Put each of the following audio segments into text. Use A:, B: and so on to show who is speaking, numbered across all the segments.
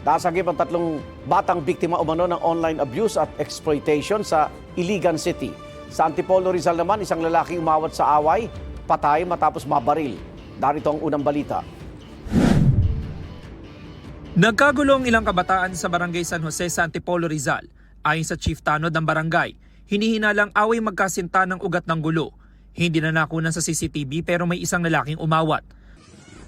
A: Nasagip ang 3 batang biktima umano ng online abuse at exploitation sa Iligan City. Sa Antipolo, Rizal naman, isang lalaki umawat sa away, patay matapos mabaril. Darito ang unang balita.
B: Nagkagulo ang ilang kabataan sa Barangay San Jose sa Antipolo, Rizal. Ayon sa Chief Tanod ng barangay, hinihinalang away magkasinta ng ugat ng gulo. Hindi na nakunan sa CCTV pero may isang lalaking umawat.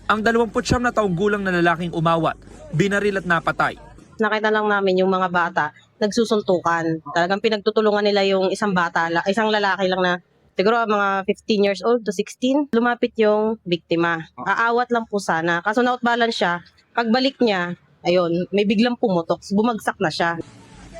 B: Ang 29 na taong gulang na lalaking umawat, binaril at napatay.
C: Nakita lang namin yung mga bata nagsusuntukan. Talagang pinagtutulungan nila yung isang bata, isang lalaki lang na siguro mga 15 years old to 16. Lumapit yung biktima. Aawat lang po sana. Kaso na-outbalance siya. Pagbalik niya, ayun, may biglang pumutok. Bumagsak na siya.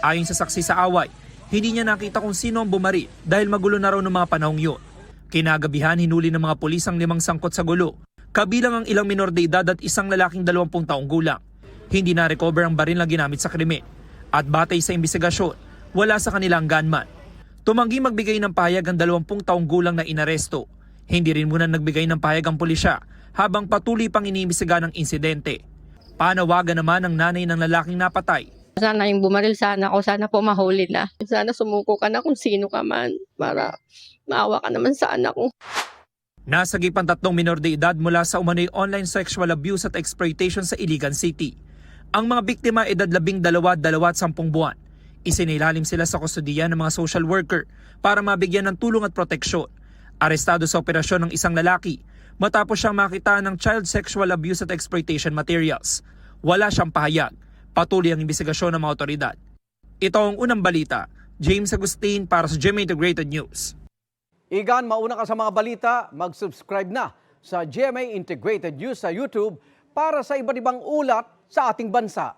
B: Ayon sa saksi sa away, hindi niya nakita kung sino ang bumaril dahil magulo na raw ng mga panahong yun. Kinagabihan, hinuli ng mga pulis ang 5 sangkot sa gulo. Kabilang ang ilang minor de edad at isang lalaking 20 taong gulang. Hindi na-recover ang baril na ginamit sa krimen. At batay sa imbestigasyon, wala sa kanilang gunman. Tumanggi magbigay ng pahayag ang 20 taong gulang na inaresto. Hindi rin muna nagbigay ng pahayag ang pulisya habang patuloy pang iniimbestiga ng insidente. Panawagan naman ng nanay ng lalaking napatay.
D: Sana yung bumaril sana ako, sana po mahuli na. Sana sumuko ka na kung sino ka man para maawa ka naman sa anak ko.
B: Nasagip ang 3 minor de edad mula sa umano'y online sexual abuse at exploitation sa Iligan City. Ang mga biktima edad 12, 2 at 10 buwan. Isinilalim sila sa kustodiya ng mga social worker para mabigyan ng tulong at proteksyon. Arestado sa operasyon ng isang lalaki matapos siyang makita ng child sexual abuse at exploitation materials. Wala siyang pahayag. Patuloy ang imbestigasyon ng mga otoridad. Ito ang unang balita. James Agustin para sa GMA Integrated News.
A: Igan, mauna ka sa mga balita, mag-subscribe na sa GMA Integrated News sa YouTube para sa iba't ibang ulat sa ating bansa.